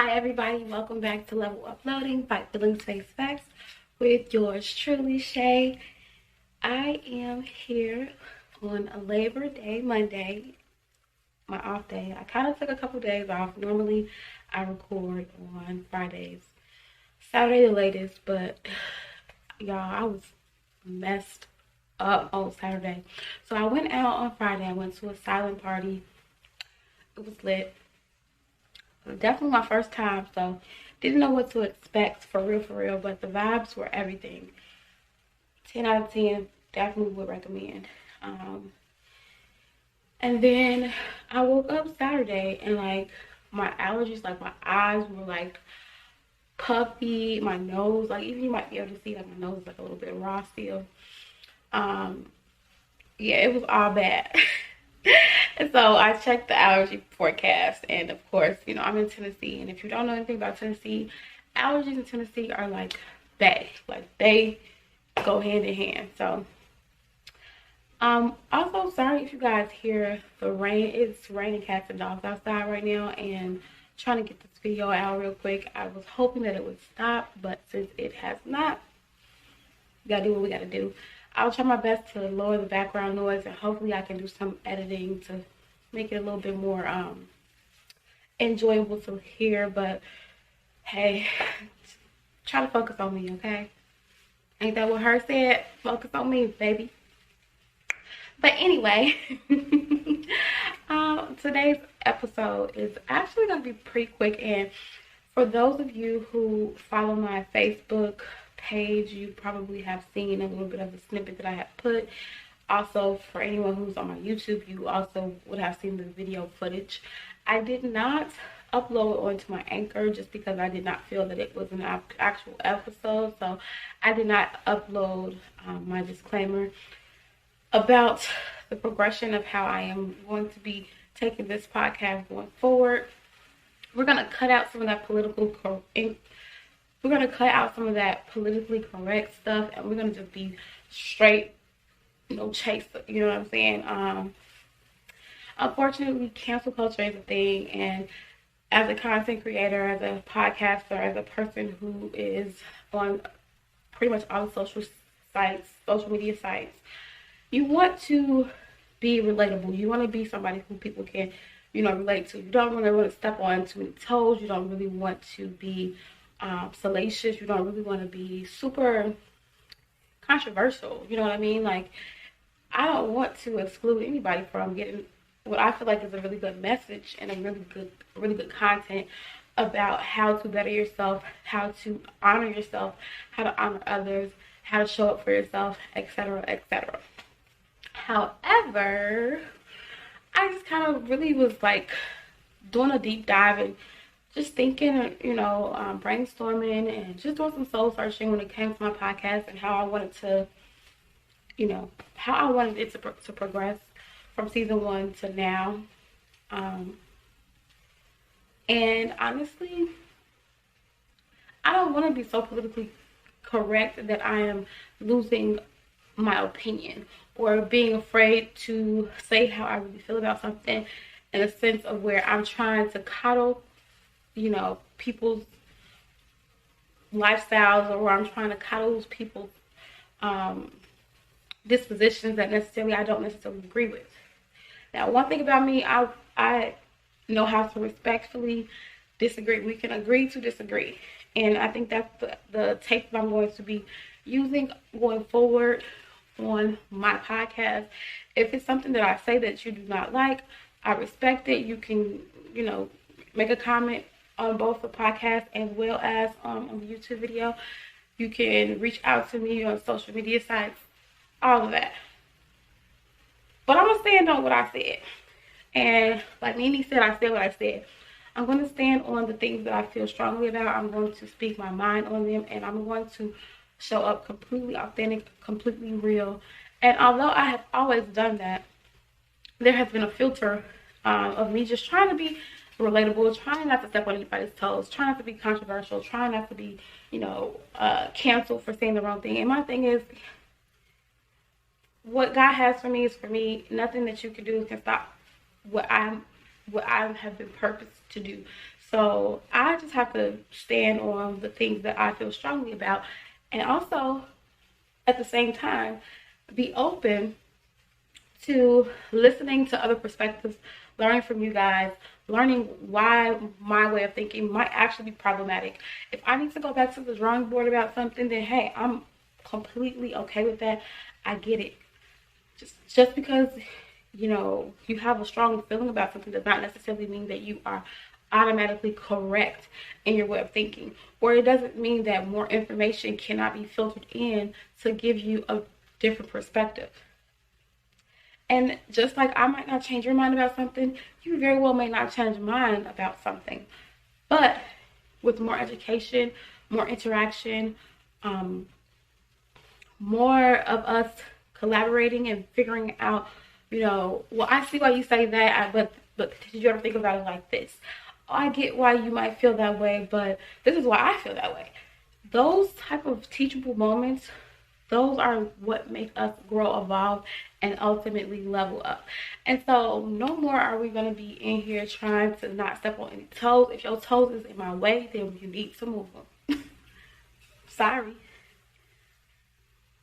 Hi everybody, welcome back to Level Uploading by Feelings Face Facts with yours truly, Shay. I am here on a Labor Day, Monday, my off day. I kind of took a couple days off. Normally I record on Fridays, Saturday the latest, but y'all, I was messed up on Saturday. So I went out on Friday. I went to a silent party. It was lit. Definitely my first time, so didn't know what to expect for real, but the vibes were everything. 10 out of 10, definitely would recommend. And then I woke up Saturday and like my allergies, like my eyes were like puffy, my nose, like even you might be able to see like my nose is like a little bit raw still. Yeah, it was all bad. And so I checked the allergy forecast, and of course, you know, I'm in Tennessee, and if you don't know anything about Tennessee, allergies in Tennessee are like they go hand in hand. So also sorry if you guys hear the rain. It's raining cats and dogs outside right now, and trying to get this video out real quick. I was hoping that it would stop, but since it has not, we gotta do what we gotta do. I'll try my best to lower the background noise, and hopefully I can do some editing to make it a little bit more enjoyable to hear. But hey, try to focus on me, okay? Ain't that what her said? Focus on me, baby. But anyway, today's episode is actually going to be pretty quick. And for those of you who follow my Facebook page, you probably have seen a little bit of the snippet that I have put. Also, for anyone who's on my YouTube, you also would have seen the video footage. I did not upload onto my Anchor just because I did not feel that it was an actual episode. So I did not upload my disclaimer about the progression of how I am going to be taking this podcast going forward. We're going to cut out some of that politically correct stuff, and we're going to just be straight, no chase, you know what I'm saying? Unfortunately, cancel culture is a thing, and as a content creator, as a podcaster, as a person who is on pretty much all the social media sites, you want to be relatable. You want to be somebody who people can, you know, relate to. You don't really want to step on too many toes. You don't really want to be salacious. You don't really want to be super controversial. You know what I mean? Like, I don't want to exclude anybody from getting what I feel like is a really good message and a really good content about how to better yourself, how to honor yourself, how to honor others, how to show up for yourself, etc., etc. However, I just kind of really was like doing a deep dive and just thinking, you know, brainstorming and just doing some soul searching when it came to my podcast and how I wanted to, you know, how I wanted it to progress from season 1 to now. And honestly, I don't want to be so politically correct that I am losing my opinion or being afraid to say how I really feel about something, in a sense of where I'm trying to coddle, you know, people's lifestyles, or where I'm trying to coddle people's dispositions that I don't necessarily agree with. Now, one thing about me, I know how to respectfully disagree. We can agree to disagree, and I think that's the take that I'm going to be using going forward on my podcast. If it's something that I say that you do not like, I respect it. You can, you know, make a comment on both the podcast as well as on the YouTube video. You can reach out to me on social media sites, all of that. But I'm gonna stand on what I said. And like Nene said, I said what I said. I'm going to stand on the things that I feel strongly about. I'm going to speak my mind on them, and I'm going to show up completely authentic, completely real. And although I have always done that, there has been a filter of me just trying to be relatable, trying not to step on anybody's toes, trying not to be controversial, trying not to be, you know, canceled for saying the wrong thing. And my thing is, what God has for me is for me. Nothing that you can do can stop what I'm what I have been purposed to do. So I just have to stand on the things that I feel strongly about, and also at the same time be open to listening to other perspectives, learning from you guys, learning why my way of thinking might actually be problematic. If I need to go back to the drawing board about something, then hey, I'm completely okay with that. I get it. Just because you have a strong feeling about something does not necessarily mean that you are automatically correct in your way of thinking, or it doesn't mean that more information cannot be filtered in to give you a different perspective. And just like I might not change your mind about something, you very well may not change mine about something. But with more education, more interaction, more of us collaborating and figuring out, well, I see why you say that, but did you ever think about it like this? Oh, I get why you might feel that way, but this is why I feel that way. Those type of teachable moments, those are what make us grow, evolve, and ultimately level up. And so no more are we going to be in here trying to not step on any toes. If your toes is in my way, then you need to move them. Sorry.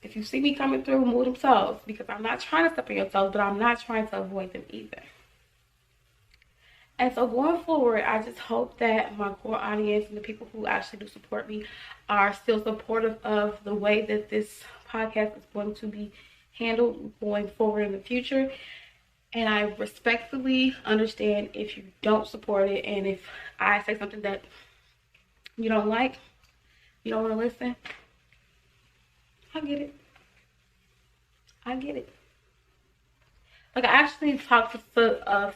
If you see me coming through, move them toes, because I'm not trying to step on your toes, but I'm not trying to avoid them either. And so going forward, I just hope that my core audience and the people who actually do support me are still supportive of the way that this podcast is going to be handled going forward in the future. And I respectfully understand if you don't support it, and if I say something that you don't like, you don't want to listen. I get it. I get it. Like, I actually talked to a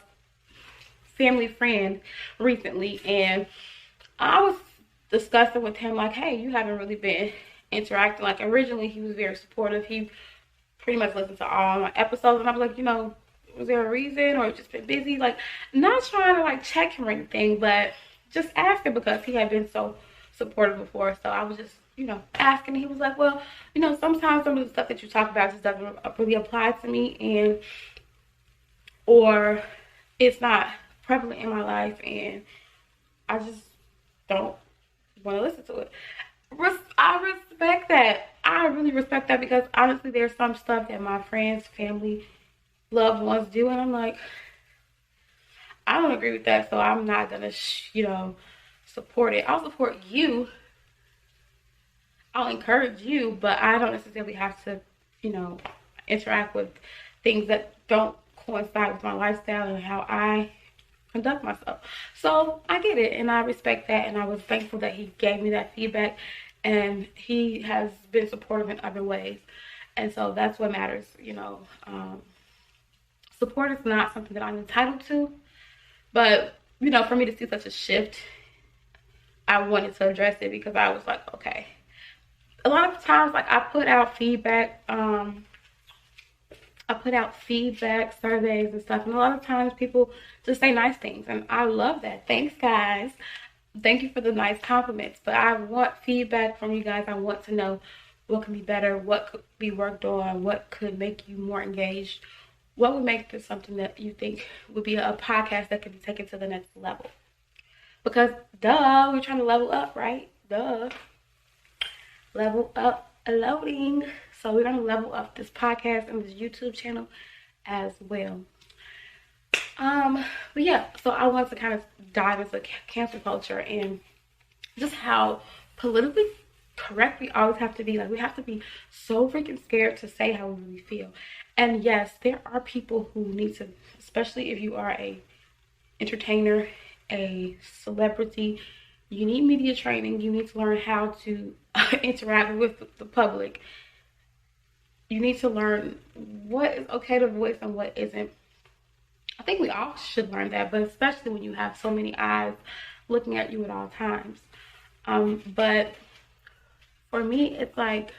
family friend recently, and I was discussing with him, like, hey, you haven't really been interacting. Like, originally he was very supportive. He pretty much listened to all my episodes, and I was like, was there a reason, or just been busy? Like, not trying to like check him or anything, but just asking because he had been so supportive before. So I was just asking. He was like, well, sometimes some of the stuff that you talk about just doesn't really apply to me, or it's not prevalent in my life, and I just don't want to listen to it. I respect that. I really respect that, because honestly, there's some stuff that my friends, family, loved ones do, and I'm like, I don't agree with that, so I'm not gonna support it. I'll support you, I'll encourage you, but I don't necessarily have to interact with things that don't coincide with my lifestyle and how I conduct myself. So I get it, and I respect that, and I was thankful that he gave me that feedback, and he has been supportive in other ways, and so that's what matters. Support is not something that I'm entitled to, but for me to see such a shift, I wanted to address it, because I was like, okay. A lot of times, like, I put out feedback surveys and stuff, and a lot of times people just say nice things, and I love that. Thanks, guys. Thank you for the nice compliments, but I want feedback from you guys. I want to know what can be better, what could be worked on, what could make you more engaged, what would make this something that you think would be a podcast that could be taken to the next level. Because duh, we're trying to level up, right? Duh. Level up, loading. So we're gonna level up this podcast and this YouTube channel as well. But yeah, so I want to kind of dive into cancel culture and just how politically correct we always have to be. Like, we have to be so freaking scared to say how we really feel. And yes, there are people who need to, especially if you are a entertainer, a celebrity, you need media training. You need to learn how to interact with the public. You need to learn what is okay to voice and what isn't. I think we all should learn that, but especially when you have so many eyes looking at you at all times. But for me, it's like,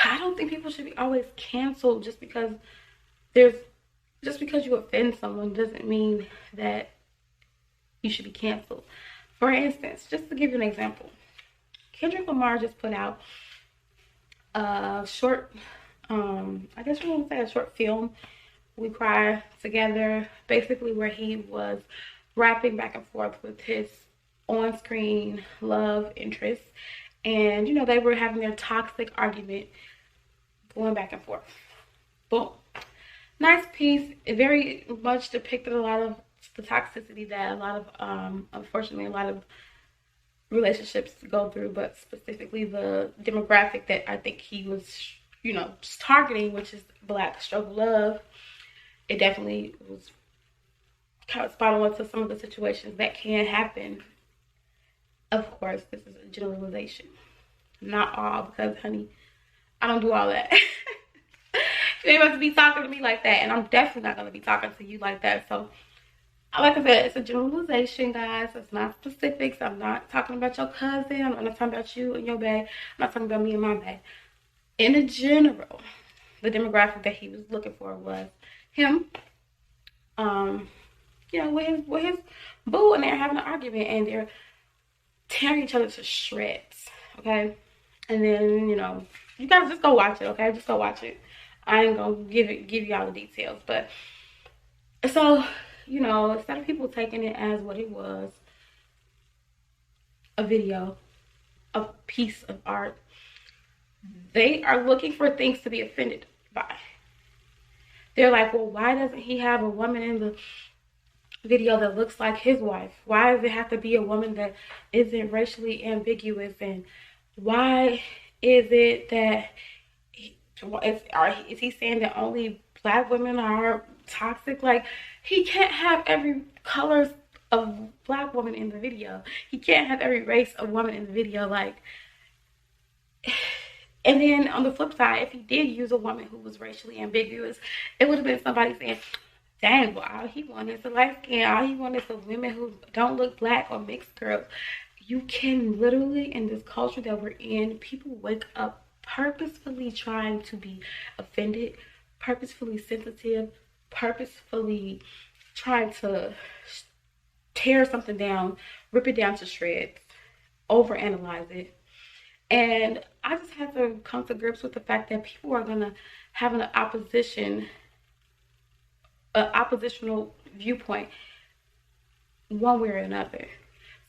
I don't think people should be always canceled just because you offend someone doesn't mean that you should be canceled. For instance, just to give you an example, Kendrick Lamar just put out a short, I guess you want to say a short film We Cry Together, basically where he was rapping back and forth with his on-screen love interest. And, you know, they were having their toxic argument going back and forth. Boom. Nice piece. It very much depicted a lot of the toxicity that a lot of, unfortunately, a lot of relationships go through, but specifically the demographic that I think he was, you know, just targeting, which is Black struggle love. It definitely was kind of spot on to some of the situations that can happen. Of course, this is a generalization. Not all, because, honey, I don't do all that. You ain't supposed to be talking to me like that, and I'm definitely not going to be talking to you like that. So, like I said, it's a generalization, guys. It's not specifics. I'm not talking about your cousin. I'm not talking about you and your bae. I'm not talking about me and my bae. In a general, the demographic that he was looking for was him, you know, with his boo, and they're having an argument, and they're tearing each other to shreds, okay? And then, you know, you gotta just go watch it, okay? Just go watch it. I ain't gonna give you all the details, but so, you know, instead of people taking it as what it was, a video, a piece of art, they are looking for things to be offended by. They're like, well, why doesn't he have a woman in the video that looks like his wife? Why does it have to be a woman that isn't racially ambiguous? And why is it that is he saying that only Black women are toxic? Like, he can't have every color of Black woman in the video. He can't have every race of woman in the video. Like, and then on the flip side, if he did use a woman who was racially ambiguous, it would have been somebody saying, dang, well, all he wanted is a light skin. All he wanted is a women who don't look Black or mixed girls. You can literally, in this culture that we're in, people wake up purposefully trying to be offended, purposefully sensitive, purposefully trying to tear something down, rip it down to shreds, overanalyze it. And I just had to come to grips with the fact that people are going to have an oppositional viewpoint one way or another.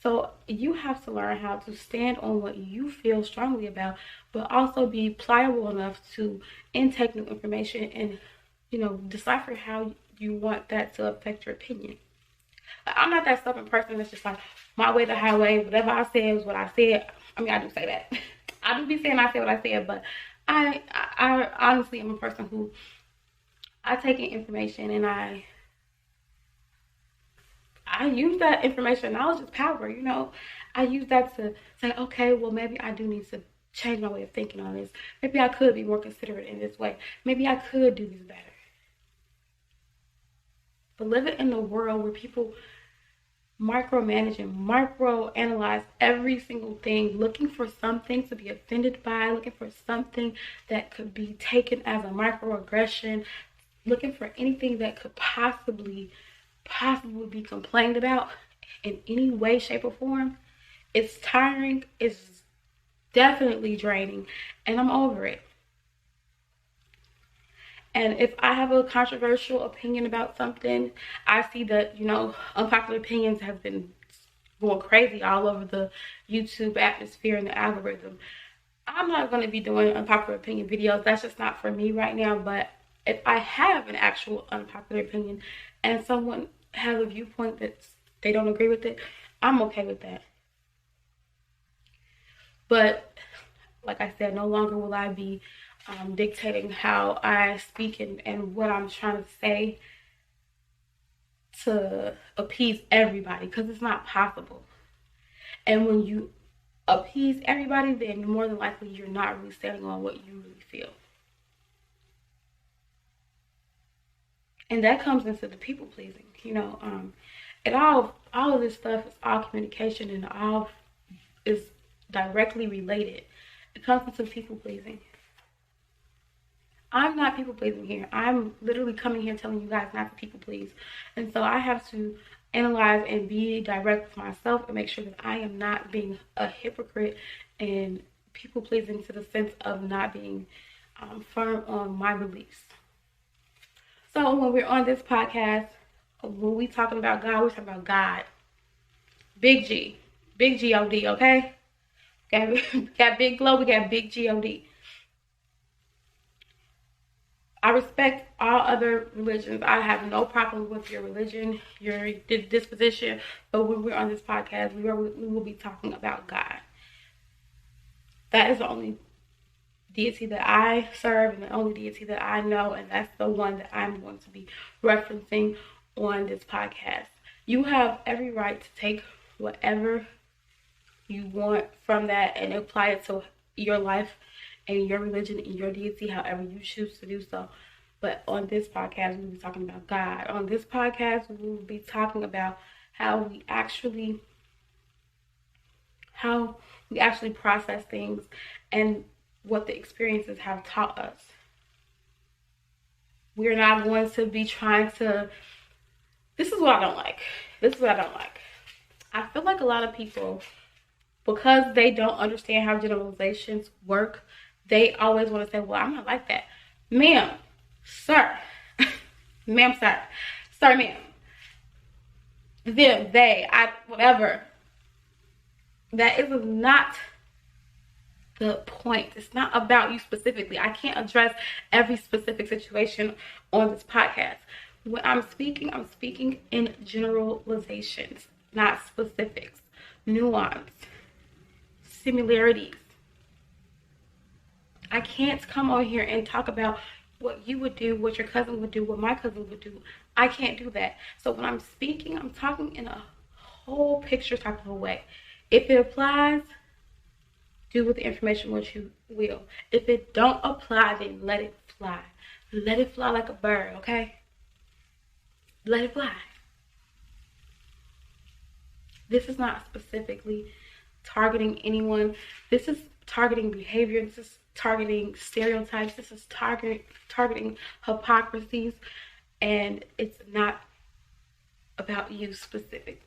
So you have to learn how to stand on what you feel strongly about, but also be pliable enough to intake new information and, you know, decipher how you want that to affect your opinion. I'm not that stubborn person that's just like, my way the highway, whatever I said is what I said. I mean, I do say that. I do be saying I said what I said, but I honestly am a person who, I take in information and I use that information. Knowledge is power, you know. I use that to say, okay, well, maybe I do need to change my way of thinking on this. Maybe I could be more considerate in this way. Maybe I could do this better. But living in a world where people micromanage and microanalyze every single thing, looking for something to be offended by, looking for something that could be taken as a microaggression, looking for anything that could possibly be complained about in any way, shape, or form, it's tiring, it's definitely draining, and I'm over it. And if I have a controversial opinion about something, I see that, you know, unpopular opinions have been going crazy all over the YouTube atmosphere and the algorithm. I'm not going to be doing unpopular opinion videos. That's just not for me right now. But if I have an actual unpopular opinion and someone has a viewpoint that they don't agree with it, I'm okay with that. But like I said, no longer will I be dictating how I speak and what I'm trying to say to appease everybody, because it's not possible. And when you appease everybody, then more than likely you're not really standing on what you really feel. And that comes into the people pleasing, you know. All of this stuff is all communication, and all is directly related. It comes into people pleasing. I'm not people pleasing here. I'm literally coming here telling you guys not to people please. And so I have to analyze and be direct with myself and make sure that I am not being a hypocrite and people pleasing to the sense of not being firm on my beliefs. So when we're on this podcast, when we talking about God, we're talking about God. Big G. Big G-O-D, okay? Got Big Glow, we got Big G-O-D. I respect all other religions. I have no problem with your religion, your disposition. But when we're on this podcast, we will be talking about God. That is the only deity that I serve and the only deity that I know, and that's the one that I'm going to be referencing on this podcast. You have every right to take whatever you want from that and apply it to your life and your religion and your deity, however you choose to do so. But on this podcast, we'll be talking about God. On this podcast, we will be talking about how we actually process things and what the experiences have taught us. We're not going to be trying to... This is what I don't like. I feel like a lot of people, because they don't understand how generalizations work, they always want to say, well, I'm not like that. Ma'am, sir, ma'am, sir, ma'am, them, they, whatever. That is not the point. It's not about you specifically. I can't address every specific situation on this podcast. When I'm speaking in generalizations, not specifics, nuance, similarities. I can't come on here and talk about what you would do, what your cousin would do, what my cousin would do. I can't do that. So when I'm speaking, I'm talking in a whole picture type of a way. If it applies, do with the information what you will. If it don't apply, then let it fly. Let it fly like a bird, okay? Let it fly. This is not specifically targeting anyone. This is targeting behavior. This is targeting stereotypes. This is targeting hypocrisies. And it's not about you specifically.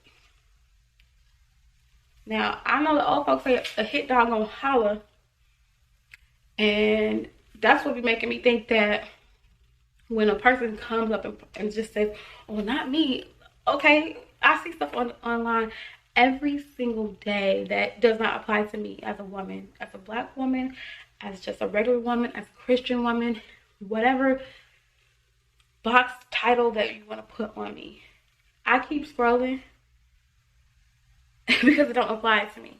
Now, I know the old folks say a hit dog gonna holler. And that's what be making me think that when a person comes up and just says, oh, not me. Okay, I see stuff online every single day that does not apply to me as a woman, as a black woman, as just a regular woman, as a Christian woman, whatever box title that you want to put on me. I keep scrolling because it don't apply to me.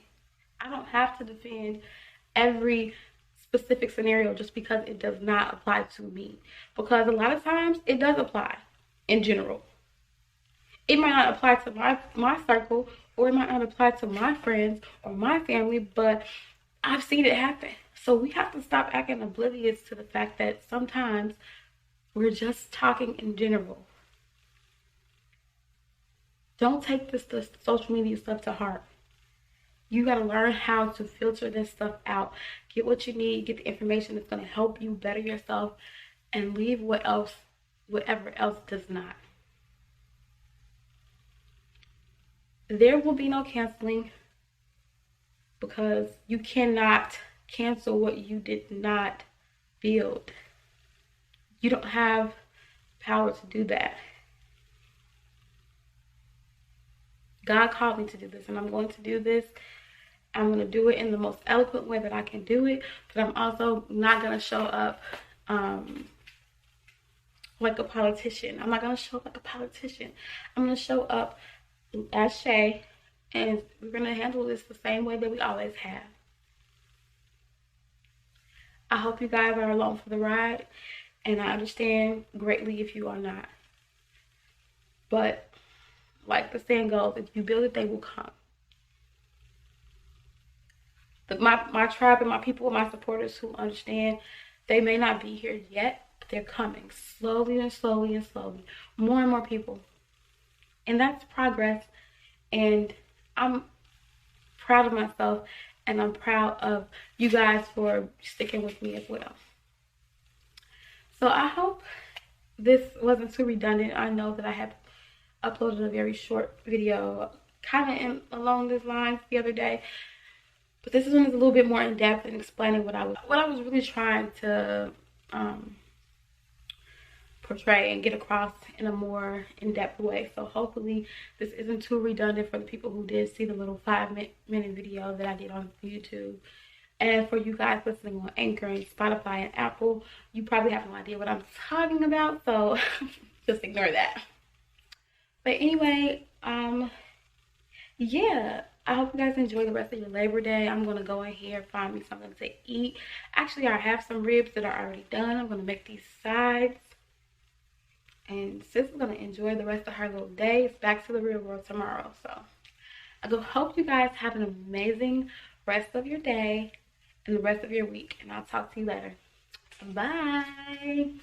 I don't have to defend every specific scenario just because it does not apply to me. Because a lot of times it does apply in general. It might not apply to my circle, or it might not apply to my friends or my family, but I've seen it happen. So we have to stop acting oblivious to the fact that sometimes we're just talking in general. Don't take this social media stuff to heart. You got to learn how to filter this stuff out. Get what you need. Get the information that's going to help you better yourself. And leave whatever else does not. There will be no canceling. Because you cannot cancel what you did not build. You don't have power to do that. God called me to do this, and I'm going to do this. I'm going to do it in the most eloquent way that I can do it, but I'm also not going to show up like a politician. I'm not going to show up like a politician. I'm going to show up as Shay, and we're going to handle this the same way that we always have. I hope you guys are along for the ride, and I understand greatly if you are not. But like the saying goes, if you build it, they will come. My tribe and my people and my supporters who understand, they may not be here yet, but they're coming slowly and slowly and slowly. More and more people. And that's progress. And I'm proud of myself, and I'm proud of you guys for sticking with me as well. So I hope this wasn't too redundant. I know that I have uploaded a very short video kind of along these lines the other day, but this one is a little bit more in depth in explaining what I was really trying to portray and get across in a more in-depth way. So hopefully this isn't too redundant for the people who did see the little 5-minute video that I did on YouTube. And for you guys listening on Anchor and Spotify and Apple, you probably have no idea what I'm talking about, so just ignore that. But anyway, yeah, I hope you guys enjoy the rest of your Labor Day. I'm going to go in here and find me something to eat. Actually, I have some ribs that are already done. I'm going to make these sides. And sis is going to enjoy the rest of her little day. It's back to the real world tomorrow. So I hope you guys have an amazing rest of your day and the rest of your week. And I'll talk to you later. Bye.